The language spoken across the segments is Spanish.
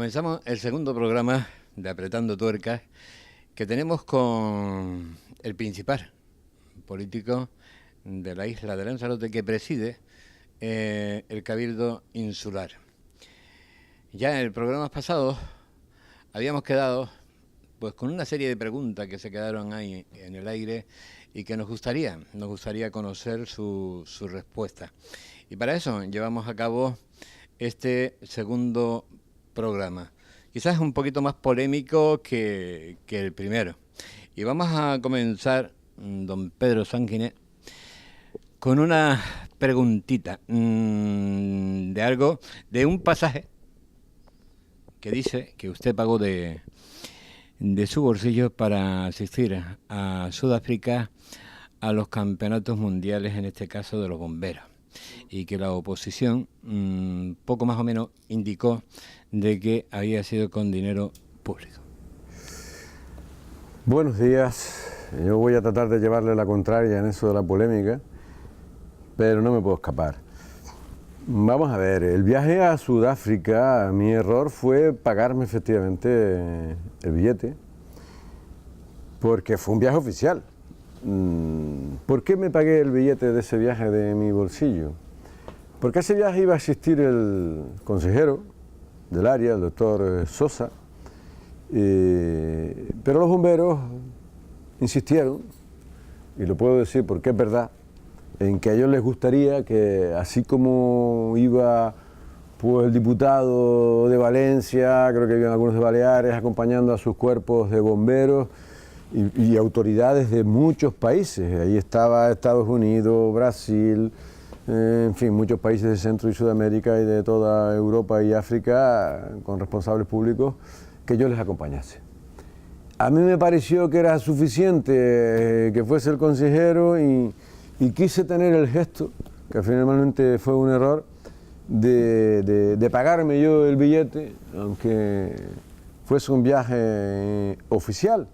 Comenzamos el segundo programa de Apretando Tuercas que tenemos con el principal político de la isla de Lanzarote que preside el Cabildo Insular. Ya en el programa pasado habíamos quedado pues con una serie de preguntas que se quedaron ahí en el aire y que nos gustaría conocer su respuesta. Y para eso llevamos a cabo este segundo programa. Quizás un poquito más polémico que el primero. Y vamos a comenzar, don Pedro Sanguinet, con una preguntita de un pasaje que dice que usted pagó de su bolsillo para asistir a Sudáfrica a los campeonatos mundiales, en este caso de los bomberos, y que la oposición poco más o menos indicó de que había sido con dinero público. Buenos días. Yo voy a tratar de llevarle la contraria en eso de la polémica, pero no me puedo escapar. Vamos a ver, el viaje a Sudáfrica, mi error fue pagarme efectivamente el billete, porque fue un viaje oficial. ¿Por qué me pagué el billete de ese viaje de mi bolsillo? Porque a ese viaje iba a asistir el consejero del área, el doctor Sosa, pero los bomberos insistieron, y lo puedo decir porque es verdad, en que a ellos les gustaría que, así como iba pues, el diputado de Valencia, creo que habían algunos de Baleares, acompañando a sus cuerpos de bomberos y autoridades de muchos países, ahí estaba Estados Unidos, Brasil, en fin, muchos países de Centro y Sudamérica y de toda Europa y África, con responsables públicos, que yo les acompañase. A mí me pareció que era suficiente que fuese el consejero y quise tener el gesto, que finalmente fue un error, de pagarme yo el billete, aunque fuese un viaje oficial.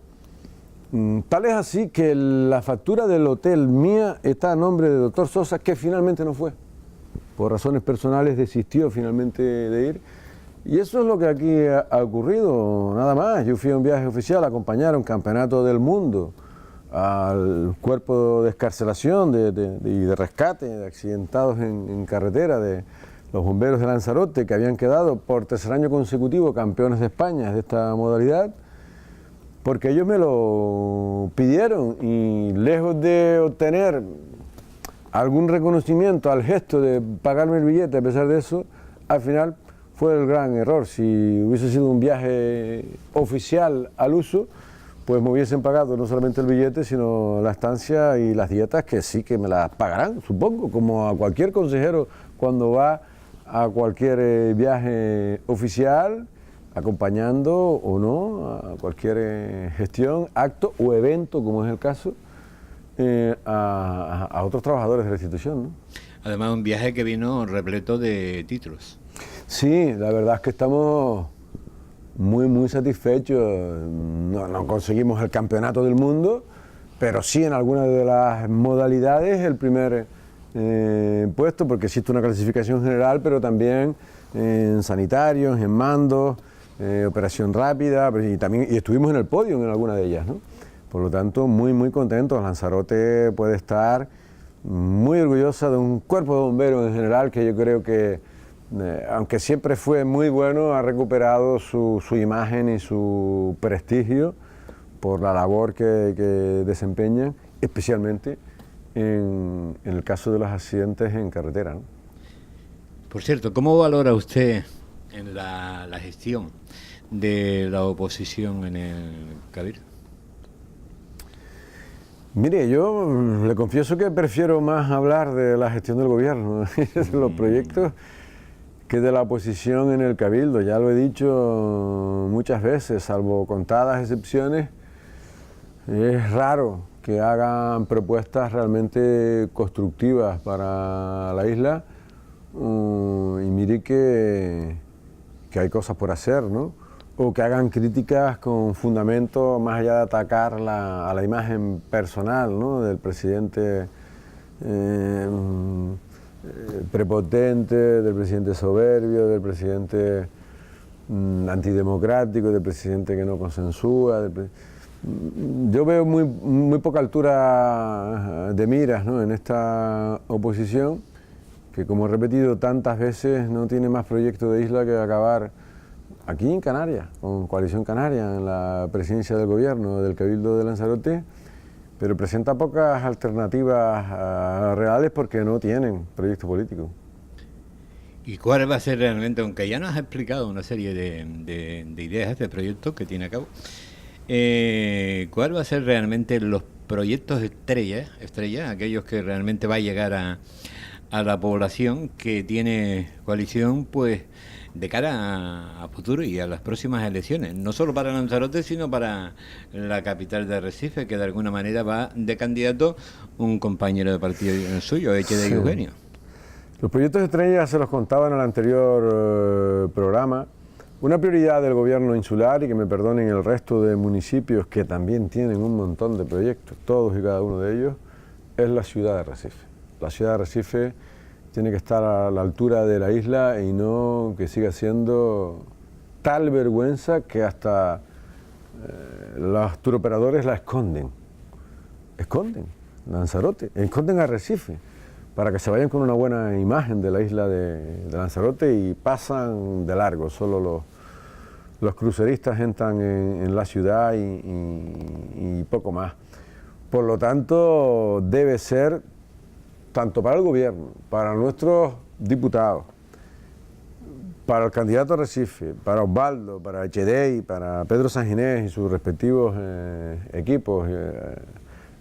Tal es así que la factura del hotel mía está a nombre del doctor Sosa, que finalmente no fue. Por razones personales desistió finalmente de ir. Y eso es lo que aquí ha ocurrido, nada más. Yo fui a un viaje oficial a acompañar a un campeonato del mundo, al cuerpo de excarcelación y de rescate de accidentados en carretera de los bomberos de Lanzarote, que habían quedado por tercer año consecutivo campeones de España de esta modalidad, porque ellos me lo pidieron y lejos de obtener algún reconocimiento al gesto de pagarme el billete, a pesar de eso, al final fue el gran error. Si hubiese sido un viaje oficial al uso, pues me hubiesen pagado no solamente el billete, sino la estancia y las dietas, que sí que me las pagarán, supongo, como a cualquier consejero cuando va a cualquier viaje oficial, acompañando o no a cualquier gestión, acto o evento, como es el caso, a otros trabajadores de la institución, ¿no? Además, un viaje que vino repleto de títulos. Sí, la verdad es que estamos muy satisfechos. No conseguimos el campeonato del mundo, pero sí en algunas de las modalidades el primer puesto, porque existe una clasificación general, pero también en sanitarios, en mandos, operación rápida, y estuvimos en el podio en alguna de ellas, ¿no? Por lo tanto, muy contentos. Lanzarote puede estar muy orgullosa de un cuerpo de bomberos en general, que yo creo que, aunque siempre fue muy bueno, ha recuperado su imagen y su prestigio por la labor que desempeñan, especialmente en el caso de los accidentes en carretera, ¿no? Por cierto, ¿cómo valora usted en la gestión de la oposición en el Cabildo? Mire, yo le confieso que prefiero más hablar de la gestión del gobierno, de los proyectos, que de la oposición en el Cabildo. Ya lo he dicho muchas veces, salvo contadas excepciones, es raro que hagan propuestas realmente constructivas para la isla, y mire que hay cosas por hacer, ¿no? O que hagan críticas con fundamento más allá de atacar a la imagen personal, ¿no?, del presidente prepotente, del presidente soberbio, del presidente antidemocrático, del presidente que no consensúa. Yo veo muy poca altura de miras, ¿no?, en esta oposición, que, como he repetido tantas veces, no tiene más proyecto de isla que acabar aquí en Canarias, con Coalición Canaria, en la presidencia del gobierno del Cabildo de Lanzarote, pero presenta pocas alternativas reales porque no tienen proyecto político. ¿Y cuál va a ser realmente, aunque ya nos has explicado una serie de ideas de proyectos que tiene a cabo, cuál va a ser realmente los proyectos estrella, aquellos que realmente va a llegar a la población que tiene Coalición, pues de cara a futuro y a las próximas elecciones, no solo para Lanzarote, sino para la capital de Arrecife, que de alguna manera va de candidato un compañero de partido suyo, Echede Sí. Eugenio? Los proyectos estrellas se los contaba en el anterior programa. Una prioridad del gobierno insular, y que me perdonen el resto de municipios que también tienen un montón de proyectos, todos y cada uno de ellos, es la ciudad de Arrecife. La ciudad de Arrecife tiene que estar a la altura de la isla y no que siga siendo tal vergüenza que hasta los turoperadores la esconden. Esconden Lanzarote, esconden Arrecife, para que se vayan con una buena imagen de la isla de Lanzarote, y pasan de largo. Solo los cruceristas entran en la ciudad y poco más. Por lo tanto, debe ser, tanto para el gobierno, para nuestros diputados, para el candidato a Arrecife, para Osvaldo, para Echede, para Pedro Sanginés y sus respectivos equipos,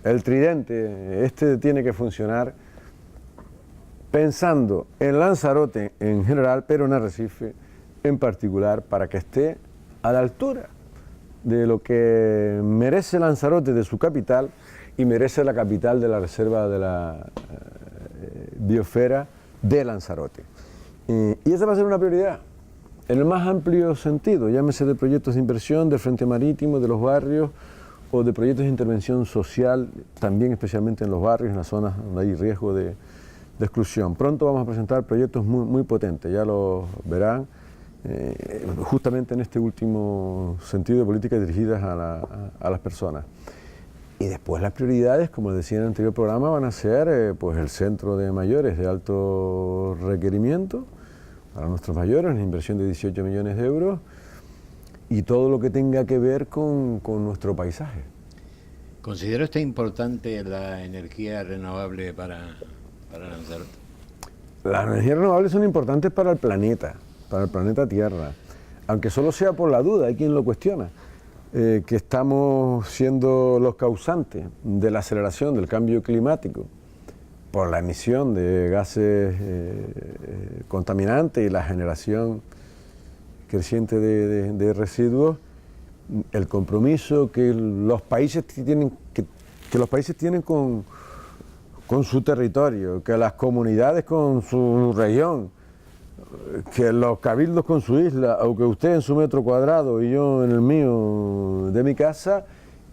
el tridente, tiene que funcionar pensando en Lanzarote en general, pero en Arrecife en particular, para que esté a la altura de lo que merece Lanzarote, de su capital, y merece la capital de la reserva de la biosfera de Lanzarote. Y esa va a ser una prioridad, en el más amplio sentido, llámese de proyectos de inversión, del frente marítimo, de los barrios, o de proyectos de intervención social, también especialmente en los barrios, en las zonas donde hay riesgo de exclusión. Pronto vamos a presentar proyectos muy potentes, ya lo verán, justamente en este último sentido de políticas dirigidas a las personas. Y después las prioridades, como decía en el anterior programa, van a ser pues el centro de mayores de alto requerimiento para nuestros mayores, una inversión de 18 millones de euros, y todo lo que tenga que ver con nuestro paisaje. ¿Considera usted importante la energía renovable para Lanzarote? Las energías renovables son importantes para el planeta Tierra, aunque solo sea por la duda, hay quien lo cuestiona, que estamos siendo los causantes de la aceleración del cambio climático por la emisión de gases contaminantes y la generación creciente de residuos. El compromiso que los países tienen, que los países tienen con su territorio, que las comunidades con su región, que los cabildos con su isla, o que usted en su metro cuadrado y yo en el mío de mi casa,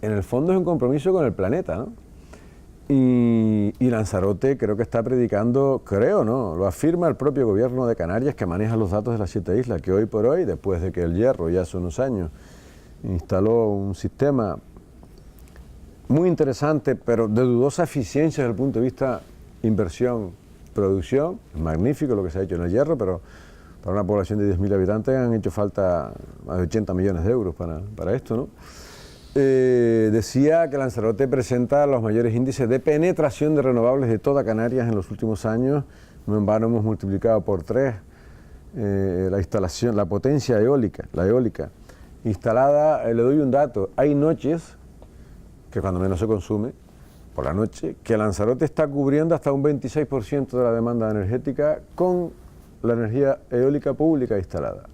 en el fondo es un compromiso con el planeta, ¿no? Y Lanzarote creo que está predicando, lo afirma el propio gobierno de Canarias, que maneja los datos de las 7 islas, que hoy por hoy, después de que el Hierro ya hace unos años instaló un sistema muy interesante, pero de dudosa eficiencia desde el punto de vista inversión, producción, es magnífico lo que se ha hecho en el Hierro, pero para una población de 10.000 habitantes han hecho falta más de 80 millones de euros para esto, ¿no? Decía que Lanzarote presenta los mayores índices de penetración de renovables de toda Canarias en los últimos años. No en vano hemos multiplicado por 3 la instalación, la potencia eólica, instalada. Le doy un dato: hay noches que cuando menos se consume, por la noche, que Lanzarote está cubriendo hasta un 26% de la demanda energética con la energía eólica pública instalada.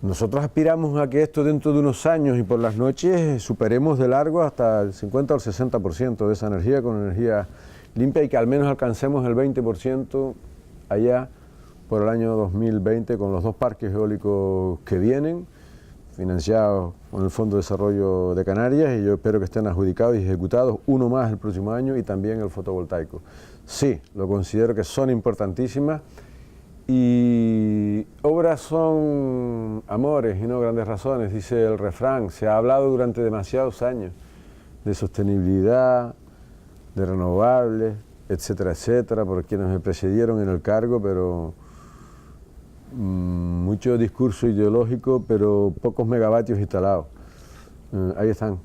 Nosotros aspiramos a que esto dentro de unos años y por las noches superemos de largo hasta el 50 o el 60% de esa energía con energía limpia, y que al menos alcancemos el 20% allá por el año 2020 con los 2 parques eólicos que vienen, financiados con el Fondo de Desarrollo de Canarias, y yo espero que estén adjudicados y ejecutados, uno más el próximo año, y también el fotovoltaico. Sí, lo considero que son importantísimas, Y obras son amores y no grandes razones, dice el refrán. Se ha hablado durante demasiados años de sostenibilidad, de renovables, etcétera, etcétera, por quienes me precedieron en el cargo, pero mucho discurso ideológico, pero pocos megavatios instalados. Ahí están.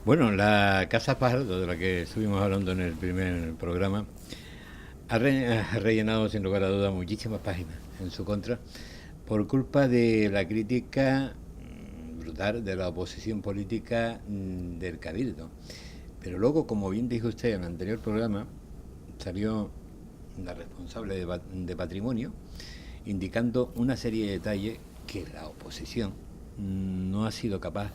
Bueno, la Casa Fajardo, de la que estuvimos hablando en el primer programa, ha rellenado sin lugar a dudas muchísimas páginas en su contra por culpa de la crítica brutal de la oposición política del Cabildo. Pero luego, como bien dijo usted en el anterior programa, salió la responsable de Patrimonio indicando una serie de detalles que la oposición no ha sido capaz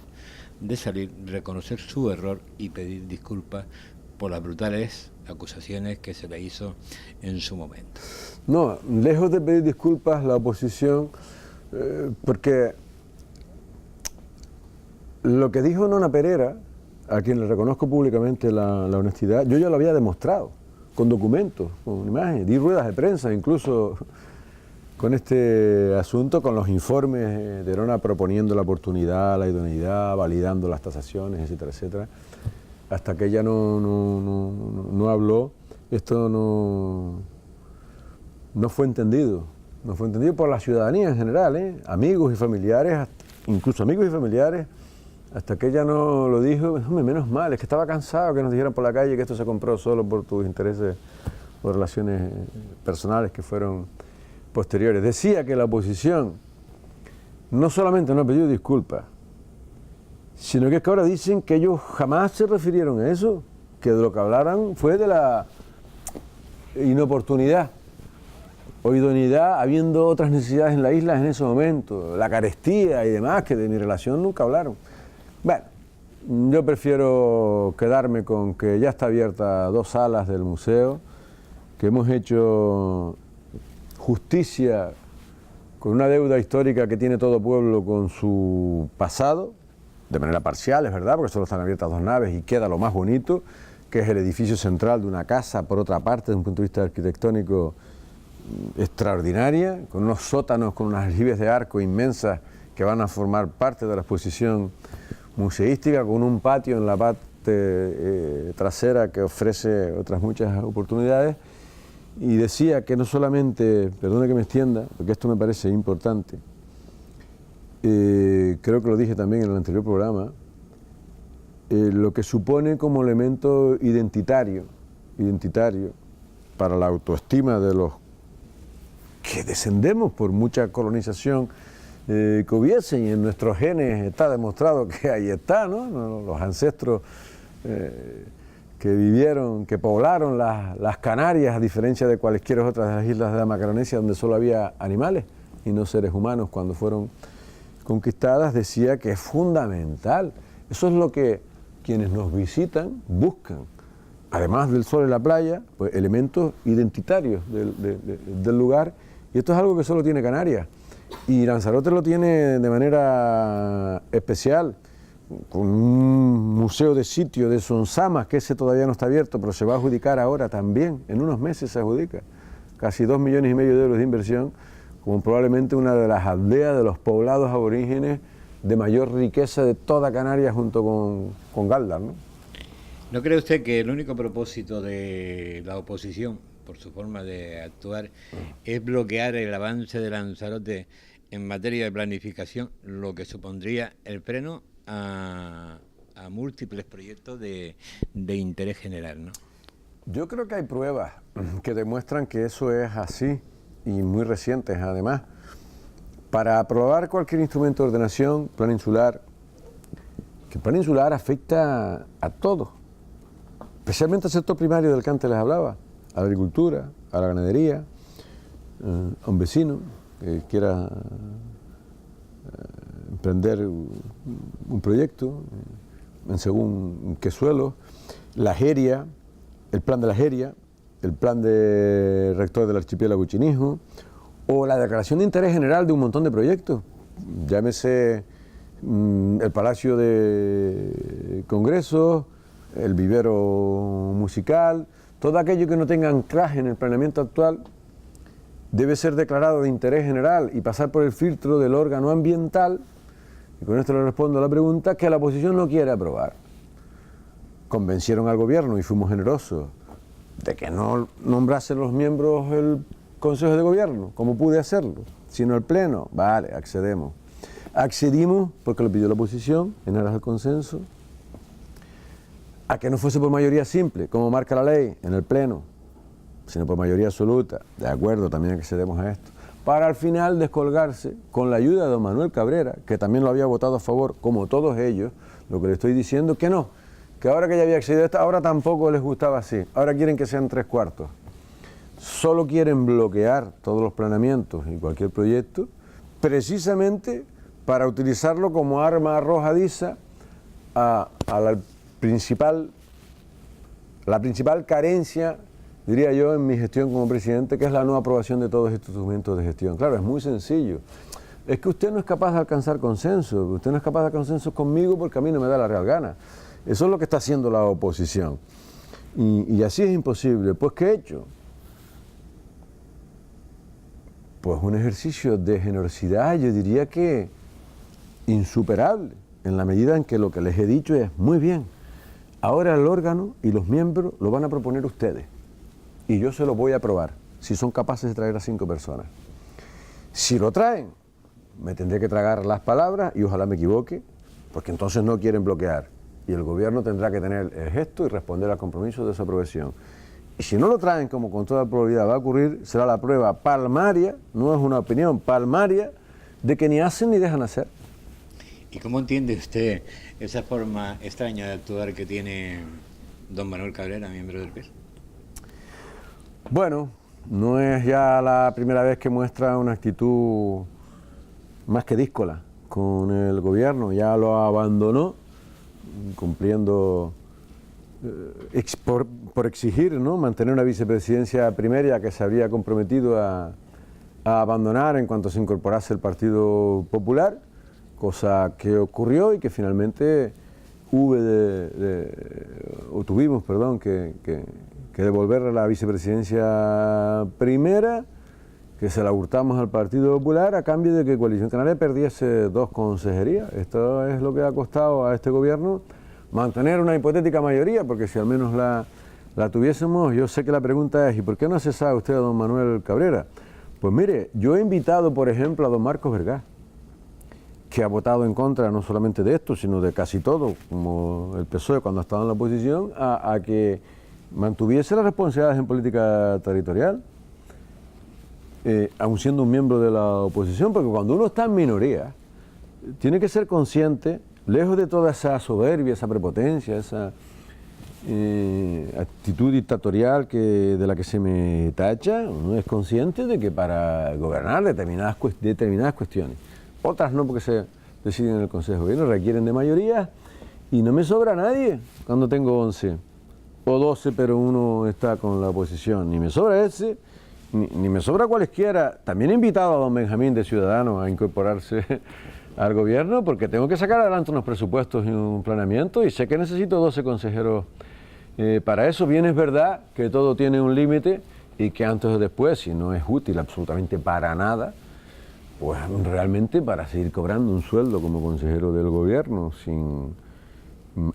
de salir, reconocer su error y pedir disculpas por las brutales acusaciones que se le hizo en su momento. No, lejos de pedir disculpas la oposición, porque lo que dijo Nona Perera, a quien le reconozco públicamente la honestidad, yo ya lo había demostrado, con documentos, con imágenes, di ruedas de prensa, incluso con este asunto, con los informes de Nona proponiendo la oportunidad, la idoneidad, validando las tasaciones, etcétera, etcétera. Hasta que ella no habló, esto no fue entendido. No fue entendido por la ciudadanía en general, amigos y familiares, incluso amigos y familiares, hasta que ella no lo dijo. Menos mal, es que estaba cansado que nos dijeran por la calle que esto se compró solo por tus intereses o relaciones personales que fueron posteriores. Decía que la oposición no solamente no ha pedido disculpas, sino que es que ahora dicen que ellos jamás se refirieron a eso, que de lo que hablaran fue de la inoportunidad o idoneidad, habiendo otras necesidades en la isla en ese momento, la carestía y demás, que de mi relación nunca hablaron. Bueno, yo prefiero quedarme con que ya está abierta 2 salas del museo, que hemos hecho justicia con una deuda histórica que tiene todo pueblo con su pasado, de manera parcial, es verdad, porque solo están abiertas 2 naves y queda lo más bonito, que es el edificio central de una casa, por otra parte, desde un punto de vista arquitectónico extraordinaria, con unos sótanos, con unas aljibes de arco inmensas que van a formar parte de la exposición museística, con un patio en la parte trasera que ofrece otras muchas oportunidades. Y decía que no solamente, perdone que me extienda, porque esto me parece importante, creo que lo dije también en el anterior programa, lo que supone como elemento identitario para la autoestima de los que descendemos por mucha colonización que hubiese, y en nuestros genes está demostrado que ahí está, ¿no? Los ancestros que vivieron, que poblaron las Canarias, a diferencia de cualquier otra de las islas de la Macaronesia, donde solo había animales y no seres humanos cuando fueron conquistadas, decía que es fundamental. Eso es lo que quienes nos visitan buscan, además del sol y la playa, pues elementos identitarios del lugar, y esto es algo que solo tiene Canarias, y Lanzarote lo tiene de manera especial, con un museo de sitio de Sonsamas, que ese todavía no está abierto, pero se va a adjudicar ahora también, en unos meses se adjudica, casi 2,5 millones de euros de inversión, como probablemente una de las aldeas de los poblados aborígenes de mayor riqueza de toda Canarias junto con Galdar, ¿no? ¿No cree usted que el único propósito de la oposición, por su forma de actuar, es bloquear el avance de Lanzarote en materia de planificación, lo que supondría el freno a múltiples proyectos de interés general, ¿no? Yo creo que hay pruebas que demuestran que eso es así, y muy recientes además. Para aprobar cualquier instrumento de ordenación, plan insular, que el plan insular afecta a todos, especialmente al sector primario del que antes les hablaba, a la agricultura, a la ganadería, a un vecino que quiera emprender un proyecto en según qué suelo, la jeria, el plan de la jeria, el plan de rector del archipiélago Chinijo, o la declaración de interés general de un montón de proyectos, llámese el Palacio de Congresos, el vivero musical, todo aquello que no tenga anclaje en el planeamiento actual, debe ser declarado de interés general y pasar por el filtro del órgano ambiental, y con esto le respondo a la pregunta, que la oposición no quiere aprobar. Convencieron al gobierno, y fuimos generosos, de que no nombrasen los miembros el Consejo de Gobierno, como pude hacerlo, sino el Pleno. Vale, accedemos. Accedimos, porque lo pidió la oposición, en aras del consenso, a que no fuese por mayoría simple, como marca la ley, en el Pleno, sino por mayoría absoluta. De acuerdo, también accedemos a esto. Para al final descolgarse, con la ayuda de don Manuel Cabrera, que también lo había votado a favor, como todos ellos, lo que le estoy diciendo, que no, que ahora que ya había accedido a esta, ahora tampoco les gustaba así, ahora quieren que sean 3/4. Solo quieren bloquear todos los planeamientos y cualquier proyecto, precisamente para utilizarlo como arma arrojadiza a la principal carencia, diría yo, en mi gestión como presidente, que es la no aprobación de todos estos instrumentos de gestión. Claro, es muy sencillo. Es que usted no es capaz de alcanzar consenso, usted no es capaz de alcanzar consenso conmigo porque a mí no me da la real gana. Eso es lo que está haciendo la oposición. Y así es imposible. Pues, ¿qué he hecho? Pues un ejercicio de generosidad, yo diría que insuperable, en la medida en que lo que les he dicho es, muy bien, ahora el órgano y los miembros lo van a proponer ustedes. Y yo se lo voy a aprobar, si son capaces de traer a 5 personas. Si lo traen, me tendré que tragar las palabras, y ojalá me equivoque, porque entonces no quieren bloquear. Y el gobierno tendrá que tener el gesto y responder al compromiso de esa aprobación. Y si no lo traen, como con toda probabilidad va a ocurrir, será la prueba palmaria, no es una opinión, palmaria, de que ni hacen ni dejan hacer. ¿Y cómo entiende usted esa forma extraña de actuar que tiene don Manuel Cabrera, miembro del PES? Bueno, no es ya la primera vez que muestra una actitud más que díscola con el gobierno, ya lo abandonó, cumpliendo por exigir, ¿no?, mantener una vicepresidencia primaria que se había comprometido a abandonar en cuanto se incorporase el Partido Popular, cosa que ocurrió y que finalmente tuvimos que devolverle la vicepresidencia primera, que se la hurtamos al Partido Popular a cambio de que Coalición Canaria perdiese 2 consejerías. Esto es lo que ha costado a este gobierno mantener una hipotética mayoría, porque si al menos la tuviésemos, yo sé que la pregunta es, ¿y por qué no cesa usted a don Manuel Cabrera? Pues mire, yo he invitado, por ejemplo, a don Marcos Vergás, que ha votado en contra no solamente de esto, sino de casi todo, como el PSOE cuando estaba en la oposición, a que mantuviese las responsabilidades en política territorial, aun siendo un miembro de la oposición, porque cuando uno está en minoría, tiene que ser consciente, lejos de toda esa soberbia, esa prepotencia, esa actitud dictatorial de la que se me tacha, uno es consciente de que para gobernar determinadas cuestiones, otras no porque se deciden en el Consejo de Gobierno, requieren de mayoría, y no me sobra nadie cuando tengo 11 o 12, pero uno está con la oposición, ni me sobra ese, ni me sobra cualesquiera. También he invitado a don Benjamín de Ciudadanos a incorporarse al gobierno, porque tengo que sacar adelante unos presupuestos y un planeamiento, y sé que necesito 12 consejeros para eso. Bien es verdad que todo tiene un límite y que antes o después, si no es útil absolutamente para nada, pues realmente para seguir cobrando un sueldo como consejero del gobierno sin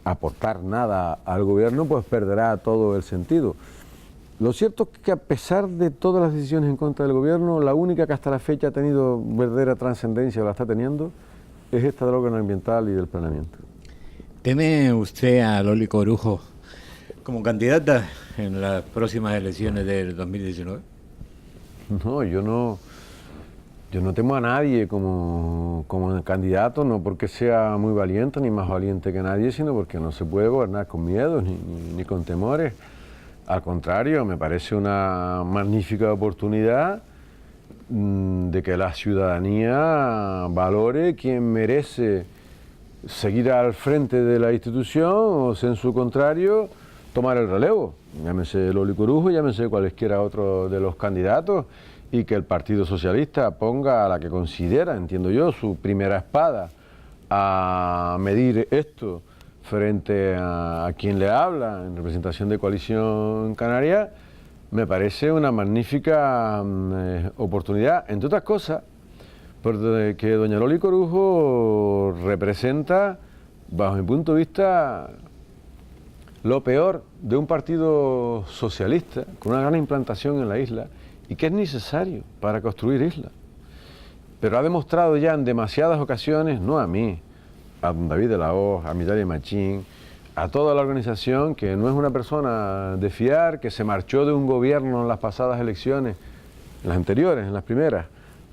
aportar nada al gobierno, pues perderá todo el sentido. Lo cierto es que a pesar de todas las decisiones en contra del gobierno, la única que hasta la fecha ha tenido verdadera trascendencia o la está teniendo es esta del órgano ambiental y del planeamiento. ¿Teme usted a Loli Corujo como candidata en las próximas elecciones del 2019? No, yo no temo a nadie como candidato, no porque sea muy valiente ni más valiente que nadie, sino porque no se puede gobernar con miedos ni con temores. Al contrario, me parece una magnífica oportunidad de que la ciudadanía valore quién merece seguir al frente de la institución o, en su contrario, tomar el relevo. Llámese Loli Corujo, llámese cualesquiera otro de los candidatos, y que el Partido Socialista ponga a la que considera, entiendo yo, su primera espada a medir esto frente a quien le habla en representación de Coalición Canaria, me parece una magnífica oportunidad, entre otras cosas, porque doña Loli Corujo representa, bajo mi punto de vista, lo peor de un partido socialista con una gran implantación en la isla y que es necesario para construir islas. Pero ha demostrado ya en demasiadas ocasiones, no a mí, a don David de la Hoz, a Mitalia Machín, a toda la organización, que no es una persona de fiar, que se marchó de un gobierno en las pasadas elecciones, en las anteriores, en las primeras,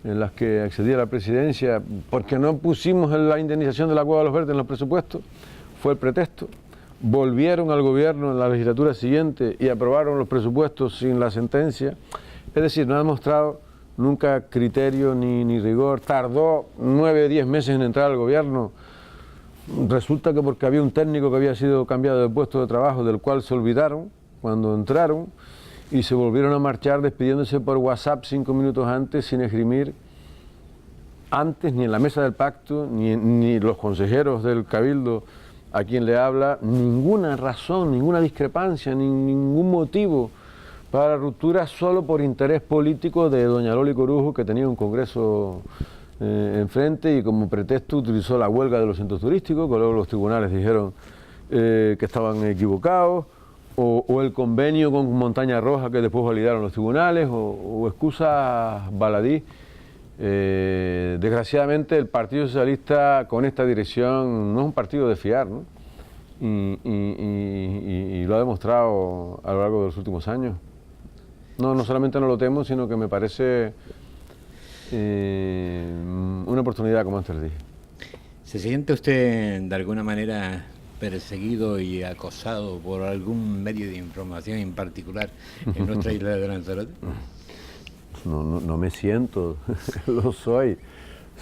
en las que accedí a la presidencia, porque no pusimos la indemnización de la Cueva de los Verdes en los presupuestos, fue el pretexto. Volvieron al gobierno en la legislatura siguiente y aprobaron los presupuestos sin la sentencia. Es decir, no ha demostrado nunca criterio ni rigor. Tardó 9 o 10 meses en entrar al gobierno. Resulta que porque había un técnico que había sido cambiado de puesto de trabajo, del cual se olvidaron cuando entraron, y se volvieron a marchar despidiéndose por WhatsApp 5 minutos antes, sin esgrimir antes ni en la mesa del pacto, ni los consejeros del Cabildo a quien le habla, ninguna razón, ninguna discrepancia, ningún motivo para la ruptura, solo por interés político de doña Loli Corujo, que tenía un congreso enfrente y como pretexto utilizó la huelga de los centros turísticos, que luego los tribunales dijeron que estaban equivocados, o el convenio con Montaña Roja que después validaron los tribunales, o excusas baladí. Desgraciadamente el Partido Socialista con esta dirección no es un partido de fiar, ¿no? Y lo ha demostrado a lo largo de los últimos años. No solamente no lo temo, sino que me parece una oportunidad, como antes les dije. ¿Se siente usted de alguna manera perseguido y acosado por algún medio de información en particular en nuestra isla de Lanzarote? No me siento, lo soy.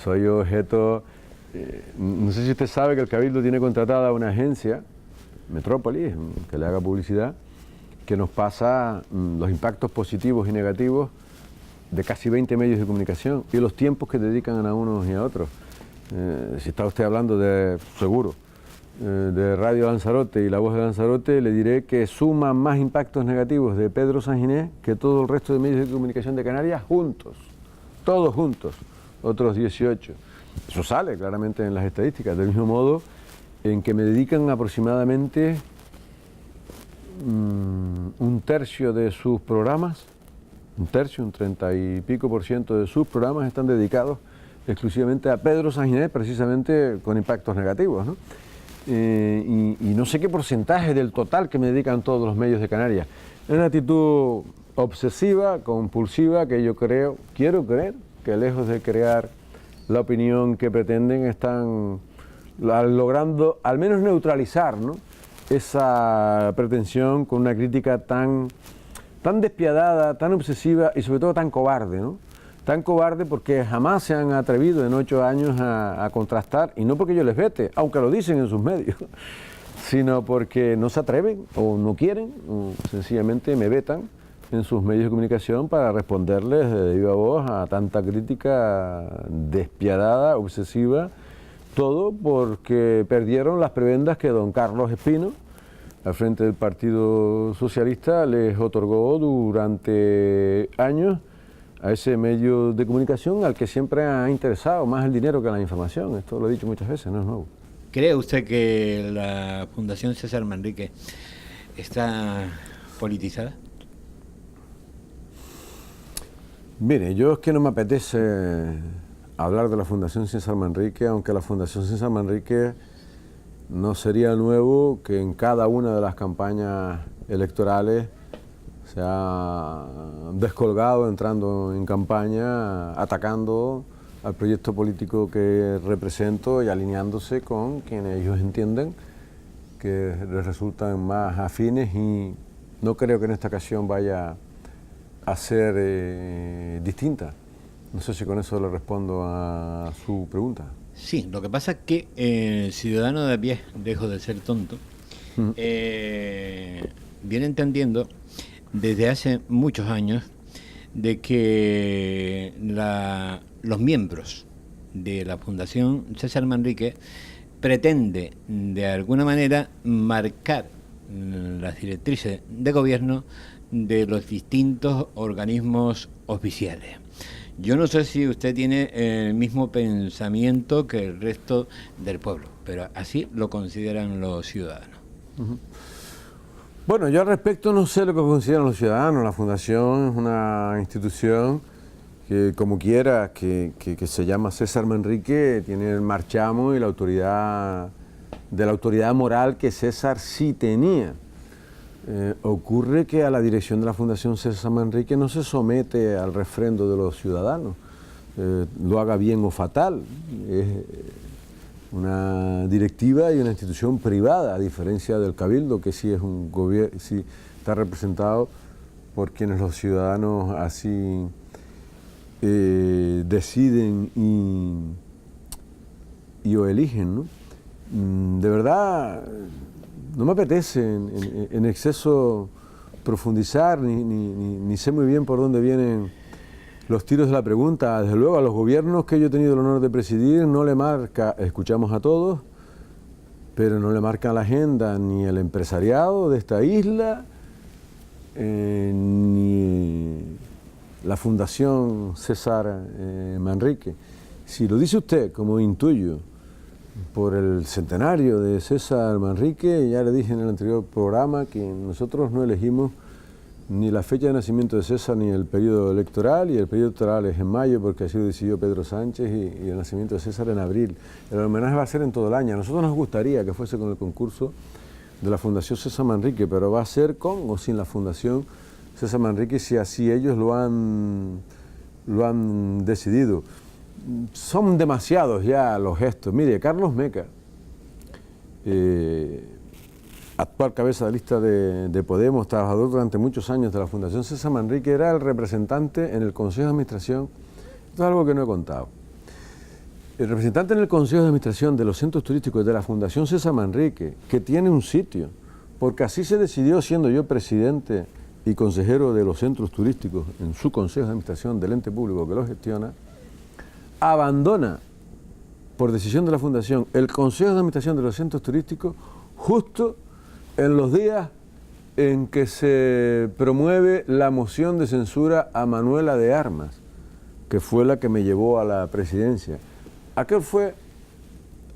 Soy objeto. No sé si usted sabe que el Cabildo tiene contratada una agencia, Metrópolis, que le haga publicidad, que nos pasa los impactos positivos y negativos de casi 20 medios de comunicación y los tiempos que dedican a unos y a otros. Si está usted hablando de, seguro, de Radio Lanzarote y La Voz de Lanzarote, le diré que suma más impactos negativos de Pedro Sanginés que todo el resto de medios de comunicación de Canarias juntos, todos juntos, otros 18. Eso sale claramente en las estadísticas, del mismo modo en que me dedican aproximadamente un tercio de sus programas, un 30 y pico % de sus programas están dedicados exclusivamente a Pedro Sanginés, precisamente con impactos negativos, ¿no? Y no sé qué porcentaje del total que me dedican todos los medios de Canarias. Es una actitud obsesiva, compulsiva, que yo quiero creer que lejos de crear la opinión que pretenden, están logrando al menos neutralizar, ¿no?, esa pretensión con una crítica tan despiadada, tan obsesiva y sobre todo tan cobarde, ¿no? Tan cobarde porque jamás se han atrevido en 8 años a contrastar, y no porque yo les vete, aunque lo dicen en sus medios, sino porque no se atreven o no quieren, o sencillamente me vetan en sus medios de comunicación para responderles de viva voz a tanta crítica despiadada, obsesiva, todo porque perdieron las prebendas que don Carlos Espino, al frente del Partido Socialista, les otorgó durante años a ese medio de comunicación al que siempre ha interesado más el dinero que la información. Esto lo he dicho muchas veces, no es nuevo. ¿Cree usted que la Fundación César Manrique está politizada? Mire, yo es que no me apetece hablar de la Fundación César Manrique, aunque la Fundación César Manrique no sería nuevo que en cada una de las campañas electorales se ha descolgado entrando en campaña, atacando al proyecto político que represento y alineándose con quienes ellos entienden que les resultan más afines, y no creo que en esta ocasión vaya a ser distinta. No sé si con eso le respondo a su pregunta. Sí, lo que pasa es que el ciudadano de a pie, dejo de ser tonto, viene entendiendo desde hace muchos años de que los miembros de la Fundación César Manrique pretende de alguna manera marcar las directrices de gobierno de los distintos organismos oficiales. Yo no sé si usted tiene el mismo pensamiento que el resto del pueblo, pero así lo consideran los ciudadanos. Bueno, yo al respecto no sé lo que consideran los ciudadanos. La Fundación es una institución que, como quiera, que se llama César Manrique, tiene el marchamo y la autoridad moral que César sí tenía. Ocurre que a la dirección de la Fundación César Manrique no se somete al refrendo de los ciudadanos, lo haga bien o fatal. Es una directiva y una institución privada, a diferencia del Cabildo, que sí es un gobierno, sí está representado por quienes los ciudadanos así deciden y o eligen, ¿no? De verdad, no me apetece en exceso profundizar, ni sé muy bien por dónde vienen los tiros de la pregunta. Desde luego, a los gobiernos que yo he tenido el honor de presidir no le marca, escuchamos a todos, pero no le marca la agenda ni el empresariado de esta isla, ni la Fundación César Manrique. Si lo dice usted, como intuyo, por el centenario de César Manrique, ya le dije en el anterior programa que nosotros no elegimos ni la fecha de nacimiento de César ni el periodo electoral, y el periodo electoral es en mayo porque así lo decidió Pedro Sánchez, y el nacimiento de César en abril. El homenaje va a ser en todo el año. A nosotros nos gustaría que fuese con el concurso de la Fundación César Manrique, pero va a ser con o sin la Fundación César Manrique, si así ellos lo han decidido. Son demasiados ya los gestos. Mire, Carlos Meca, actual cabeza de lista de Podemos, trabajador durante muchos años de la Fundación César Manrique, era el representante en el Consejo de Administración. Esto es algo que no he contado. El representante en el Consejo de Administración de los centros turísticos de la Fundación César Manrique, que tiene un sitio, porque así se decidió, siendo yo presidente y consejero de los centros turísticos en su Consejo de Administración del ente público que lo gestiona, abandona, por decisión de la Fundación, el Consejo de Administración de los centros turísticos justo en los días en que se promueve la moción de censura a Manuela de Armas, que fue la que me llevó a la presidencia. Aquel fue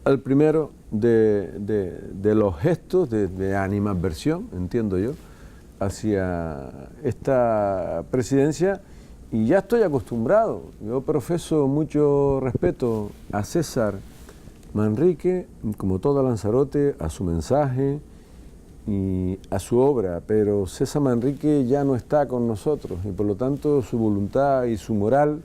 el primero de los gestos de animadversión, entiendo yo, hacia esta presidencia, y ya estoy acostumbrado. Yo profeso mucho respeto a César Manrique, como todo Lanzarote, a su mensaje y a su obra, pero César Manrique ya no está con nosotros, y por lo tanto su voluntad y su moral,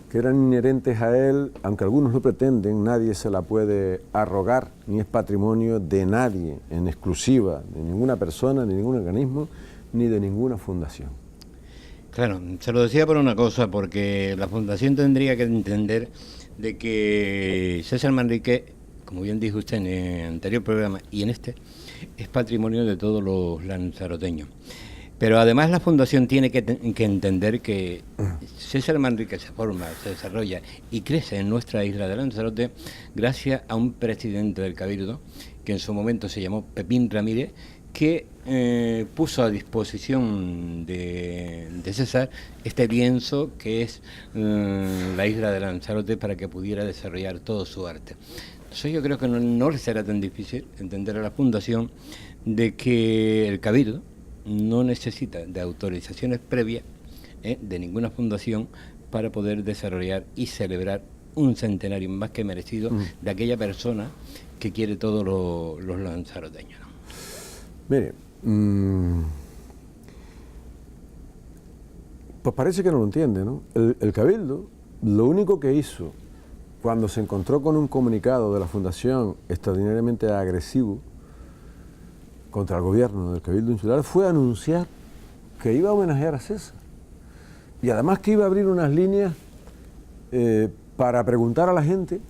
que eran inherentes a él, aunque algunos lo pretenden, nadie se la puede arrogar, ni es patrimonio de nadie, en exclusiva, de ninguna persona, de ningún organismo, ni de ninguna fundación. Claro, se lo decía por una cosa, porque la Fundación tendría que entender de que César Manrique, como bien dijo usted en el anterior programa y en este, es patrimonio de todos los lanzaroteños. Pero además la Fundación tiene que entender que César Manrique se forma, se desarrolla y crece en nuestra isla de Lanzarote gracias a un presidente del Cabildo, que en su momento se llamó Pepín Ramírez, que puso a disposición de César este lienzo que es la isla de Lanzarote, para que pudiera desarrollar todo su arte. Entonces yo creo que no le será tan difícil entender a la Fundación de que el Cabildo no necesita de autorizaciones previas de ninguna fundación para poder desarrollar y celebrar un centenario más que merecido de aquella persona que quiere todos los lanzaroteños. Mire, pues parece que no lo entiende, ¿no? El Cabildo, lo único que hizo cuando se encontró con un comunicado de la Fundación extraordinariamente agresivo contra el gobierno del Cabildo Insular, fue anunciar que iba a homenajear a César. Y además que iba a abrir unas líneas para preguntar a la gente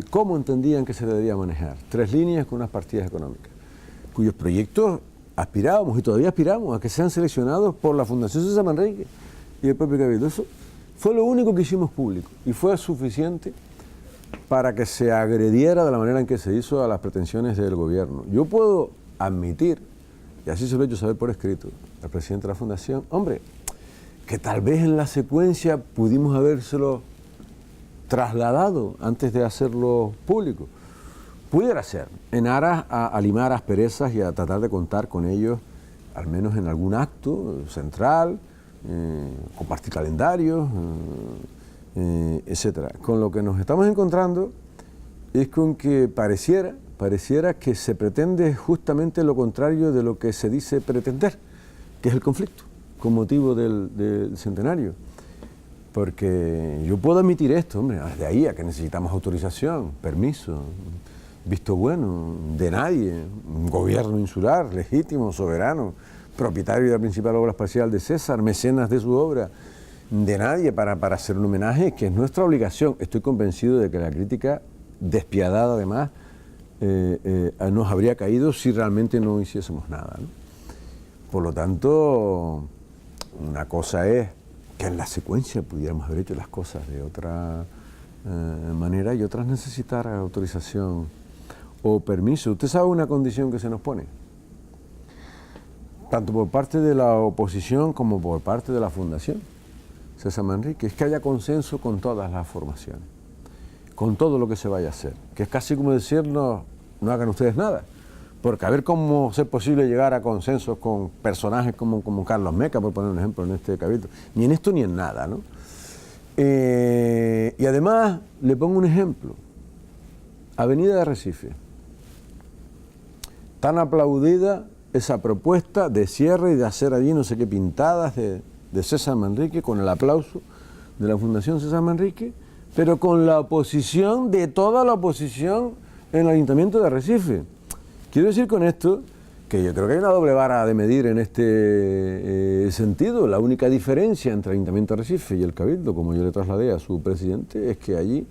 cómo entendían que se debería manejar. 3 líneas con unas partidas económicas, cuyos proyectos aspirábamos y todavía aspiramos a que sean seleccionados por la Fundación César Manrique y el propio Cabildo. Eso fue lo único que hicimos público y fue suficiente para que se agrediera de la manera en que se hizo a las pretensiones del gobierno. Yo puedo admitir y así se lo he hecho saber por escrito al presidente de la Fundación, hombre, que tal vez en la secuencia pudimos habérselo trasladado antes de hacerlo público. Pudiera ser, en aras a limar asperezas y a tratar de contar con ellos, al menos en algún acto central, compartir calendarios, etcétera. Con lo que nos estamos encontrando es con que pareciera que se pretende justamente lo contrario de lo que se dice pretender, que es el conflicto, con motivo del centenario. Porque yo puedo admitir esto, hombre, de ahí a que necesitamos autorización, permiso, visto bueno de nadie, un gobierno insular, legítimo, soberano, propietario de la principal obra espacial de César, mecenas de su obra, de nadie para hacer un homenaje, que es nuestra obligación. Estoy convencido de que la crítica despiadada, además, nos habría caído si realmente no hiciésemos nada, ¿no? Por lo tanto, una cosa es que en la secuencia pudiéramos haber hecho las cosas de otra manera y otras necesitar autorización o permiso. Usted sabe una condición que se nos pone, tanto por parte de la oposición como por parte de la Fundación César Manrique, es que haya consenso con todas las formaciones, con todo lo que se vaya a hacer, que es casi como decir no hagan ustedes nada, porque a ver cómo es posible llegar a consensos con personajes como Carlos Meca, por poner un ejemplo en este cabildo, ni en esto ni en nada, ¿no? Y además le pongo un ejemplo, Avenida de Arrecife, tan aplaudida esa propuesta de cierre y de hacer allí no sé qué pintadas de César Manrique, con el aplauso de la Fundación César Manrique, pero con la oposición de toda la oposición en el Ayuntamiento de Arrecife. Quiero decir con esto que yo creo que hay una doble vara de medir en este sentido. La única diferencia entre el Ayuntamiento de Arrecife y el Cabildo, como yo le trasladé a su presidente, es que allí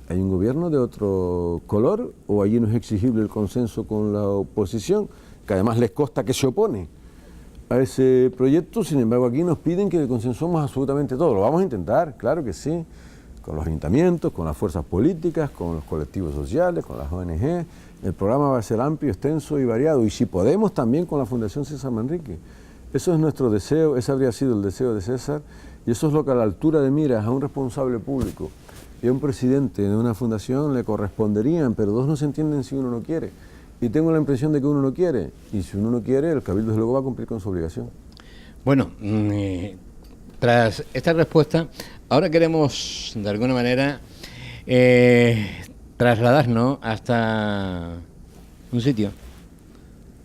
hay un gobierno de otro color, o allí no es exigible el consenso con la oposición, que además les consta que se opone a ese proyecto. Sin embargo, aquí nos piden que consensuemos absolutamente todo. Lo vamos a intentar, claro que sí, con los ayuntamientos, con las fuerzas políticas, con los colectivos sociales, con las ONG. El programa va a ser amplio, extenso y variado, y si podemos también con la Fundación César Manrique. Eso es nuestro deseo, ese habría sido el deseo de César, y eso es lo que a la altura de miras a un responsable público y a un presidente de una fundación le corresponderían, pero dos no se entienden si uno no quiere. Y tengo la impresión de que uno no quiere, y si uno no quiere, el Cabildo desde luego va a cumplir con su obligación. Bueno, tras esta respuesta, ahora queremos de alguna manera trasladarnos hasta un sitio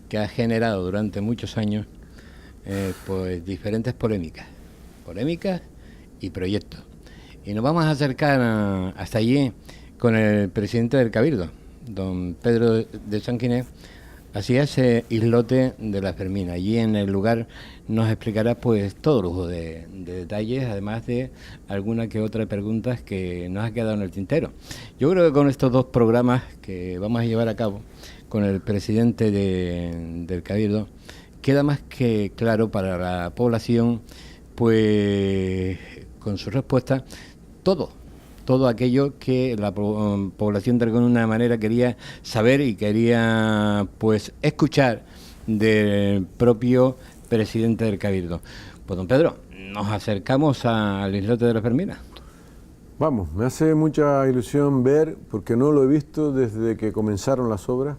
que ha generado durante muchos años pues diferentes polémicas y proyectos. Y nos vamos a acercar hasta allí con el presidente del Cabildo, don Pedro de Sanguinet, hacia ese islote de la Fermina. Allí en el lugar nos explicará pues todo lujo de detalles, además de alguna que otra preguntas que nos ha quedado en el tintero. Yo creo que con estos dos programas que vamos a llevar a cabo con el presidente del Cabildo, queda más que claro para la población, pues con su respuesta, todo aquello que la población de alguna manera quería saber y quería pues escuchar del propio presidente del Cabildo. Pues don Pedro, nos acercamos al islote de la Fermina. Vamos, me hace mucha ilusión ver, porque no lo he visto desde que comenzaron las obras,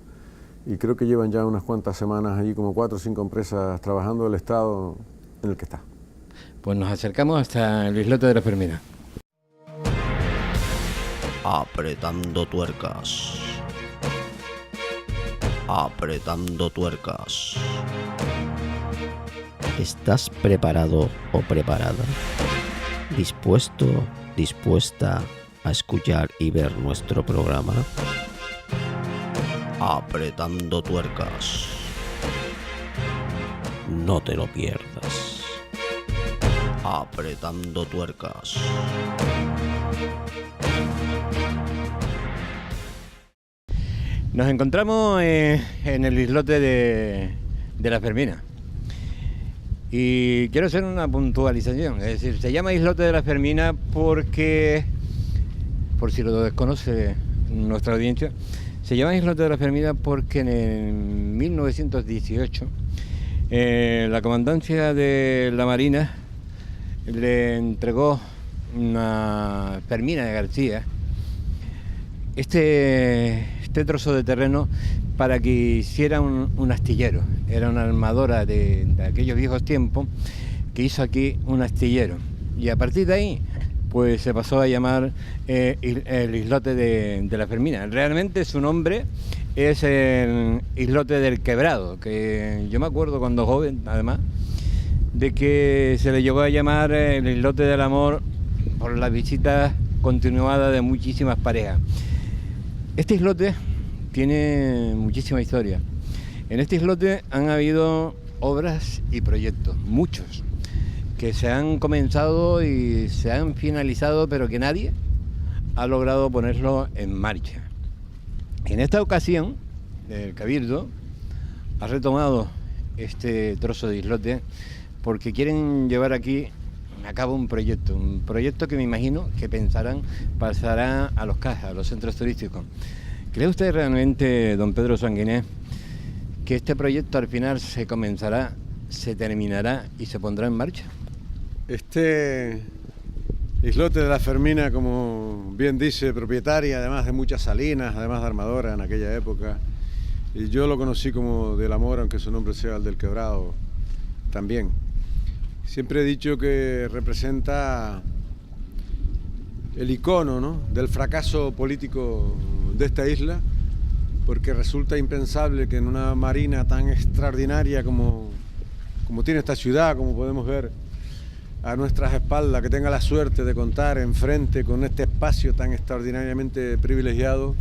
y creo que llevan ya unas cuantas semanas allí, como 4 o 5 empresas trabajando el estado en el que está. Pues nos acercamos hasta el islote de la Fermina. Apretando tuercas. Apretando tuercas. ¿Estás preparado o preparada? ¿Dispuesto, dispuesta a escuchar y ver nuestro programa? Apretando tuercas. No te lo pierdas. Apretando tuercas. Nos encontramos en el islote de la Fermina. Y quiero hacer una puntualización, es decir, se llama islote de la Fermina porque, por si lo desconoce nuestra audiencia, se llama islote de la Fermina porque en 1918 La comandancia de la Marina le entregó una Fermina de García este trozo de terreno para que hiciera un astillero. Era una armadora de aquellos viejos tiempos que hizo aquí un astillero, y a partir de ahí pues se pasó a llamar el islote de la Fermina. Realmente su nombre es el islote del Quebrado, que yo me acuerdo cuando joven, además, de que se le llegó a llamar el islote del amor por las visitas continuadas de muchísimas parejas. Este islote tiene muchísima historia. En este islote han habido obras y proyectos, muchos, que se han comenzado y se han finalizado, pero que nadie ha logrado ponerlo en marcha. En esta ocasión, el Cabildo ha retomado este trozo de islote porque quieren llevar aquí a cabo un proyecto que me imagino que pensarán pasará a los CAS, a los centros turísticos. ¿Cree usted realmente, don Pedro Sanguinés, que este proyecto al final se comenzará, se terminará y se pondrá en marcha? Este islote de la Fermina, como bien dice, propietaria además de muchas salinas, además de armadora en aquella época, y yo lo conocí como del amor, aunque su nombre sea el del Quebrado también. Siempre he dicho que representa el icono, ¿no?, del fracaso político de esta isla, porque resulta impensable que en una marina tan extraordinaria como tiene esta ciudad, como podemos ver a nuestras espaldas, que tenga la suerte de contar enfrente con este espacio tan extraordinariamente privilegiado,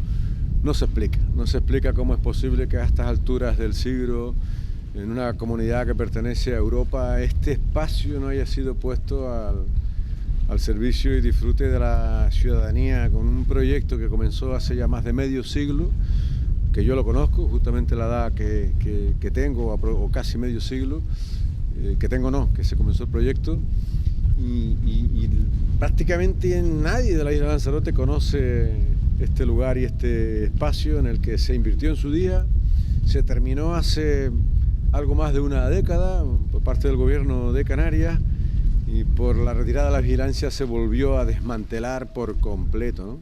no se explica cómo es posible que a estas alturas del siglo, en una comunidad que pertenece a Europa, este espacio no haya sido puesto al servicio y disfrute de la ciudadanía, con un proyecto que comenzó hace ya más de medio siglo, que yo lo conozco, justamente la edad que tengo, o casi medio siglo, que se comenzó el proyecto, y prácticamente nadie de la isla de Lanzarote conoce este lugar y este espacio en el que se invirtió en su día. Se terminó hace algo más de una década por parte del gobierno de Canarias, y por la retirada de la vigilancia se volvió a desmantelar por completo, ¿no?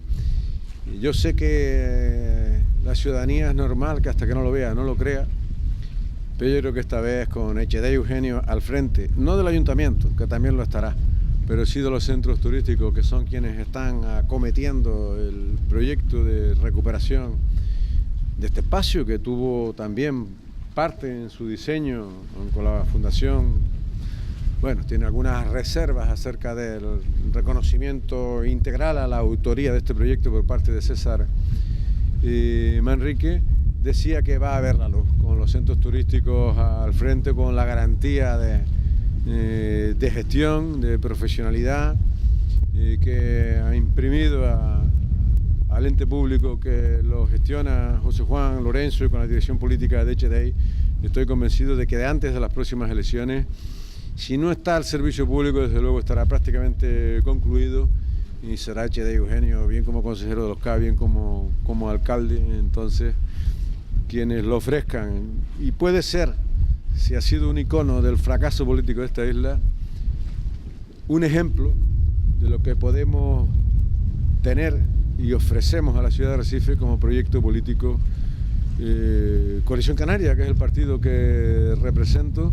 Y yo sé que la ciudadanía es normal que hasta que no lo vea, no lo crea, pero yo creo que esta vez con Echedei Eugenio al frente, no del ayuntamiento, que también lo estará, pero sí de los centros turísticos, que son quienes están acometiendo el proyecto de recuperación de este espacio, que tuvo también parte en su diseño con la Fundación. Bueno, tiene algunas reservas acerca del reconocimiento integral a la autoría de este proyecto por parte de César Manrique. Decía que va a haber la luz, con los centros turísticos al frente, con la garantía de gestión, de profesionalidad, que ha imprimido al ente público que lo gestiona José Juan Lorenzo, y con la dirección política de Echedei. Estoy convencido de que antes de las próximas elecciones, si no está al servicio público, desde luego estará prácticamente concluido, y será Echedei Eugenio, bien como consejero de los CAS, bien como alcalde, entonces, quienes lo ofrezcan. Y puede ser, si ha sido un icono del fracaso político de esta isla, un ejemplo de lo que podemos tener y ofrecemos a la ciudad de Recife como proyecto político. Coalición Canaria, que es el partido que represento,